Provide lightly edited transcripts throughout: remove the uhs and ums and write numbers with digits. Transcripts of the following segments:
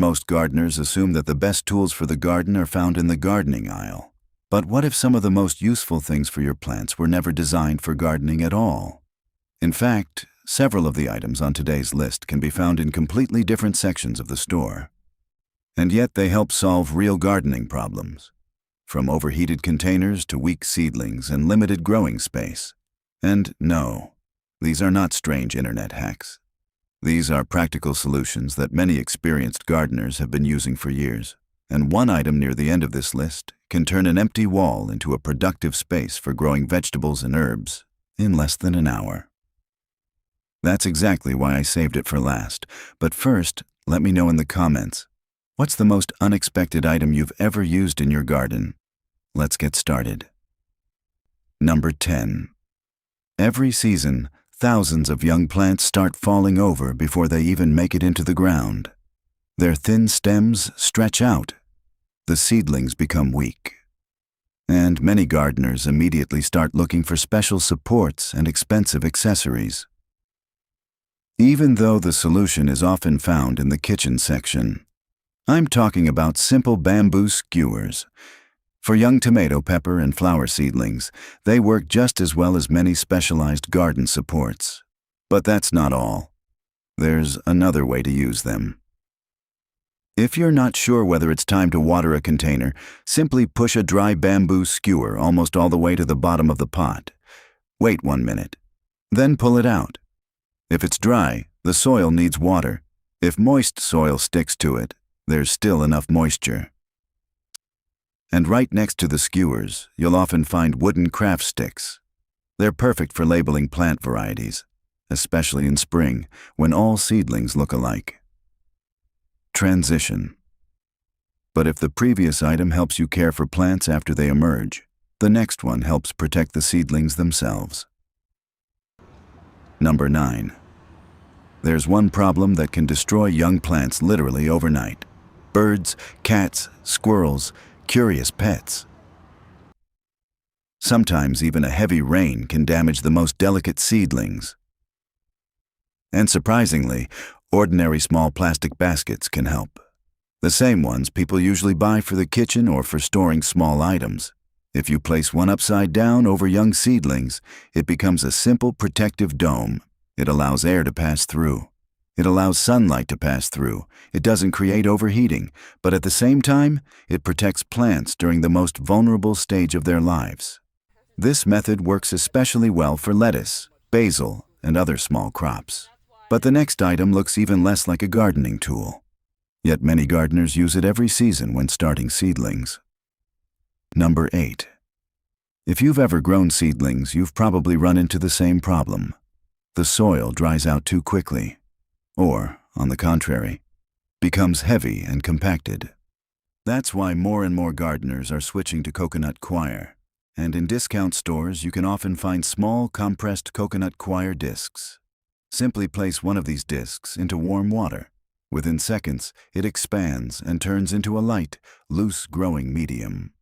Most gardeners assume that the best tools for the garden are found in the gardening aisle. But what if some of the most useful things for your plants were never designed for gardening at all? In fact, several of the items on today's list can be found in completely different sections of the store. And yet they help solve real gardening problems, from overheated containers to weak seedlings and limited growing space. And no, these are not strange internet hacks. These are practical solutions that many experienced gardeners have been using for years. And one item near the end of this list can turn an empty wall into a productive space for growing vegetables and herbs in less than an hour. That's exactly why I saved it for last. But first, let me know in the comments, what's the most unexpected item you've ever used in your garden? Let's get started. Number 10. Every season, thousands of young plants start falling over before they even make it into the ground. Their thin stems stretch out. The seedlings become weak. And many gardeners immediately start looking for special supports and expensive accessories. Even though the solution is often found in the kitchen section, I'm talking about simple bamboo skewers. For young tomato, pepper, and flower seedlings, they work just as well as many specialized garden supports. But that's not all. There's another way to use them. If you're not sure whether it's time to water a container, simply push a dry bamboo skewer almost all the way to the bottom of the pot. Wait 1 minute. Then pull it out. If it's dry, the soil needs water. If moist soil sticks to it, there's still enough moisture. And right next to the skewers, you'll often find wooden craft sticks. They're perfect for labeling plant varieties, especially in spring, when all seedlings look alike. Transition. But if the previous item helps you care for plants after they emerge, the next one helps protect the seedlings themselves. Number 9. There's one problem that can destroy young plants literally overnight. Birds, cats, squirrels, curious pets. Sometimes even a heavy rain can damage the most delicate seedlings. And surprisingly, ordinary small plastic baskets can help. The same ones people usually buy for the kitchen or for storing small items. If you place one upside down over young seedlings, it becomes a simple protective dome. It allows air to pass through. It allows sunlight to pass through. It doesn't create overheating, but at the same time, it protects plants during the most vulnerable stage of their lives. This method works especially well for lettuce, basil, and other small crops. But the next item looks even less like a gardening tool. Yet many gardeners use it every season when starting seedlings. Number 8. If you've ever grown seedlings, you've probably run into the same problem. The soil dries out too quickly, or, on the contrary, becomes heavy and compacted. That's why more and more gardeners are switching to coconut coir, and in discount stores you can often find small compressed coconut coir discs. Simply place one of these discs into warm water. Within seconds, it expands and turns into a light, loose growing medium.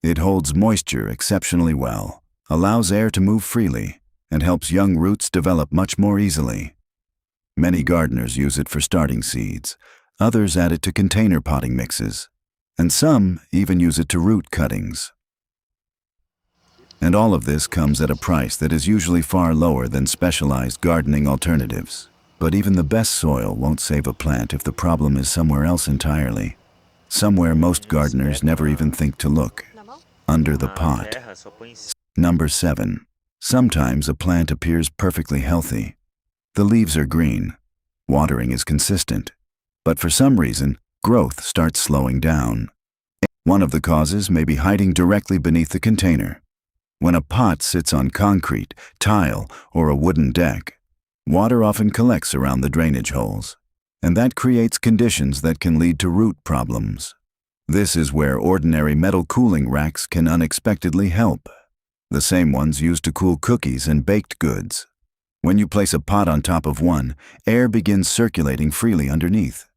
It holds moisture exceptionally well, allows air to move freely, and helps young roots develop much more easily. Many gardeners use it for starting seeds, others add it to container potting mixes, and some even use it to root cuttings. And all of this comes at a price that is usually far lower than specialized gardening alternatives. But even the best soil won't save a plant if the problem is somewhere else entirely. Somewhere most gardeners never even think to look. Under the pot. Number 7. Sometimes a plant appears perfectly healthy. The leaves are green. Watering is consistent. But for some reason, growth starts slowing down. One of the causes may be hiding directly beneath the container. When a pot sits on concrete, tile, or a wooden deck, water often collects around the drainage holes, and that creates conditions that can lead to root problems. This is where ordinary metal cooling racks can unexpectedly help. The same ones used to cool cookies and baked goods. When you place a pot on top of one, air begins circulating freely underneath.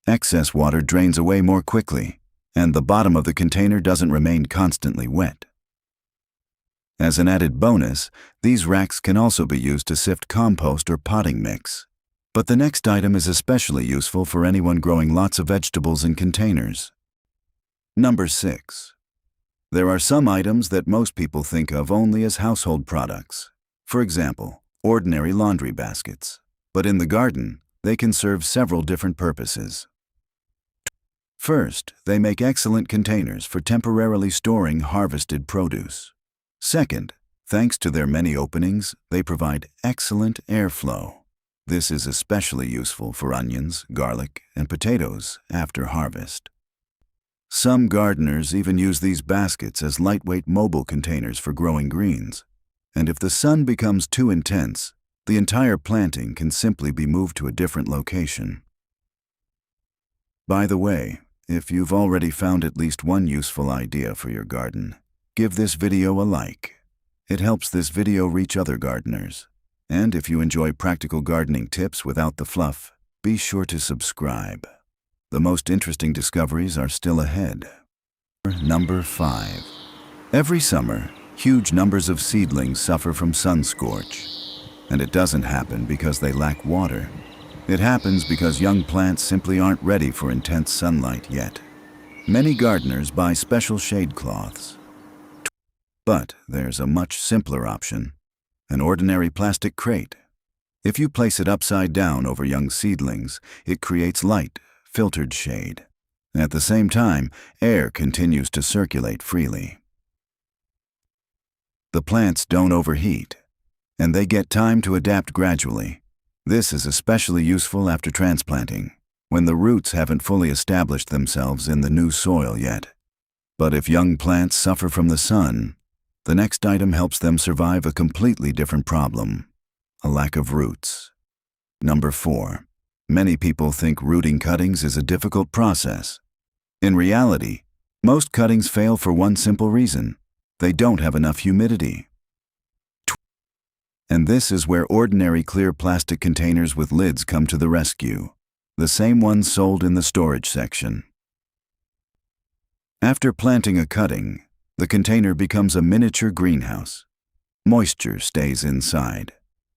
Excess water drains away more quickly, and the bottom of the container doesn't remain constantly wet. As an added bonus, these racks can also be used to sift compost or potting mix. But the next item is especially useful for anyone growing lots of vegetables in containers. Number 6. There are some items that most people think of only as household products. For example, ordinary laundry baskets. But in the garden, they can serve several different purposes. First, they make excellent containers for temporarily storing harvested produce. Second, thanks to their many openings, they provide excellent airflow. This is especially useful for onions, garlic, and potatoes after harvest. Some gardeners even use these baskets as lightweight mobile containers for growing greens. And if the sun becomes too intense, the entire planting can simply be moved to a different location. By the way, if you've already found at least one useful idea for your garden, give this video a like. It helps this video reach other gardeners. And if you enjoy practical gardening tips without the fluff, be sure to subscribe. The most interesting discoveries are still ahead. Number 5. Every summer, huge numbers of seedlings suffer from sun scorch. And it doesn't happen because they lack water. It happens because young plants simply aren't ready for intense sunlight yet. Many gardeners buy special shade cloths. But there's a much simpler option: an ordinary plastic crate. If you place it upside down over young seedlings, it creates light, filtered shade. At the same time, air continues to circulate freely. The plants don't overheat, and they get time to adapt gradually. This is especially useful after transplanting, when the roots haven't fully established themselves in the new soil yet. But if young plants suffer from the sun, the next item helps them survive a completely different problem: a lack of roots. Number 4. Many people think rooting cuttings is a difficult process. In reality, most cuttings fail for one simple reason: they don't have enough humidity. And this is where ordinary clear plastic containers with lids come to the rescue, the same ones sold in the storage section. After planting a cutting, the container becomes a miniature greenhouse. Moisture stays inside,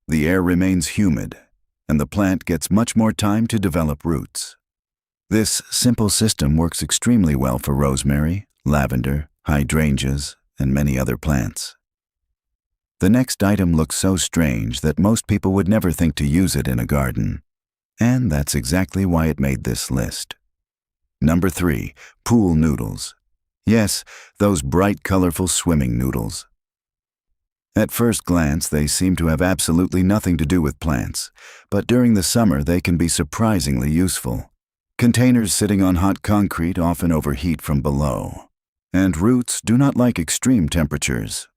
the air remains humid, and the plant gets much more time to develop roots. This simple system works extremely well for rosemary, lavender, hydrangeas, and many other plants. The next item looks so strange that most people would never think to use it in a garden. And that's exactly why it made this list. Number 3. Pool noodles. Yes, those bright, colorful swimming noodles. At first glance, they seem to have absolutely nothing to do with plants, but during the summer they can be surprisingly useful. Containers sitting on hot concrete often overheat from below, and roots do not like extreme temperatures.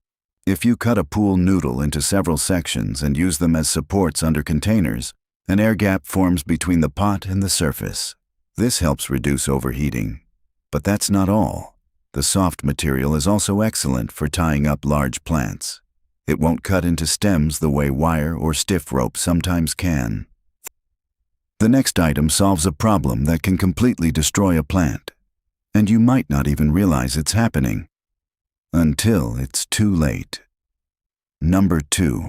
If you cut a pool noodle into several sections and use them as supports under containers, an air gap forms between the pot and the surface. This helps reduce overheating. But that's not all. The soft material is also excellent for tying up large plants. It won't cut into stems the way wire or stiff rope sometimes can. The next item solves a problem that can completely destroy a plant, and you might not even realize it's happening until it's too late. Number 2.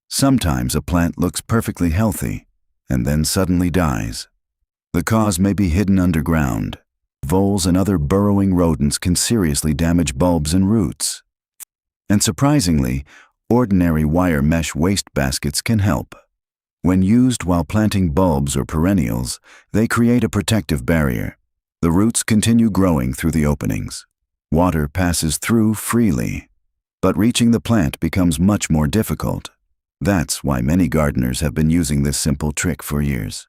Sometimes a plant looks perfectly healthy and then suddenly dies. The cause may be hidden underground. Voles and other burrowing rodents can seriously damage bulbs and roots. And surprisingly, ordinary wire mesh waste baskets can help. When used while planting bulbs or perennials, they create a protective barrier. The roots continue growing through the openings. Water passes through freely, but reaching the plant becomes much more difficult. That's why many gardeners have been using this simple trick for years.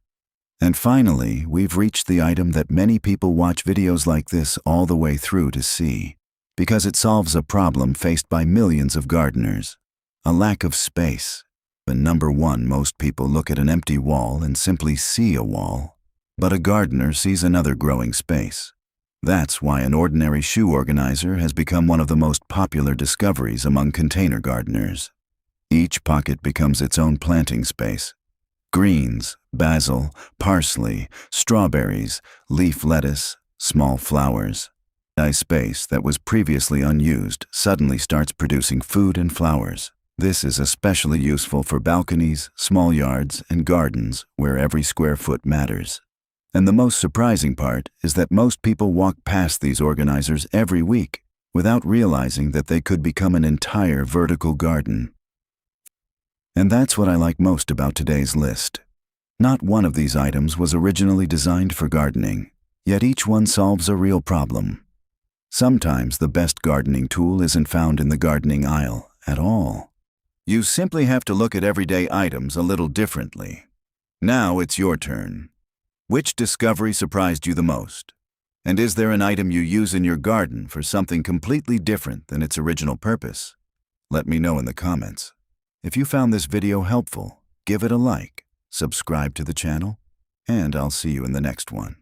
And finally, we've reached the item that many people watch videos like this all the way through to see, because it solves a problem faced by millions of gardeners: a lack of space. And number 1, most people look at an empty wall and simply see a wall, but a gardener sees another growing space. That's why an ordinary shoe organizer has become one of the most popular discoveries among container gardeners. Each pocket becomes its own planting space. Greens, basil, parsley, strawberries, leaf lettuce, small flowers. A space that was previously unused suddenly starts producing food and flowers. This is especially useful for balconies, small yards, and gardens where every square foot matters. And the most surprising part is that most people walk past these organizers every week without realizing that they could become an entire vertical garden. And that's what I like most about today's list. Not one of these items was originally designed for gardening, yet each one solves a real problem. Sometimes the best gardening tool isn't found in the gardening aisle at all. You simply have to look at everyday items a little differently. Now it's your turn. Which discovery surprised you the most? And is there an item you use in your garden for something completely different than its original purpose? Let me know in the comments. If you found this video helpful, give it a like, subscribe to the channel, and I'll see you in the next one.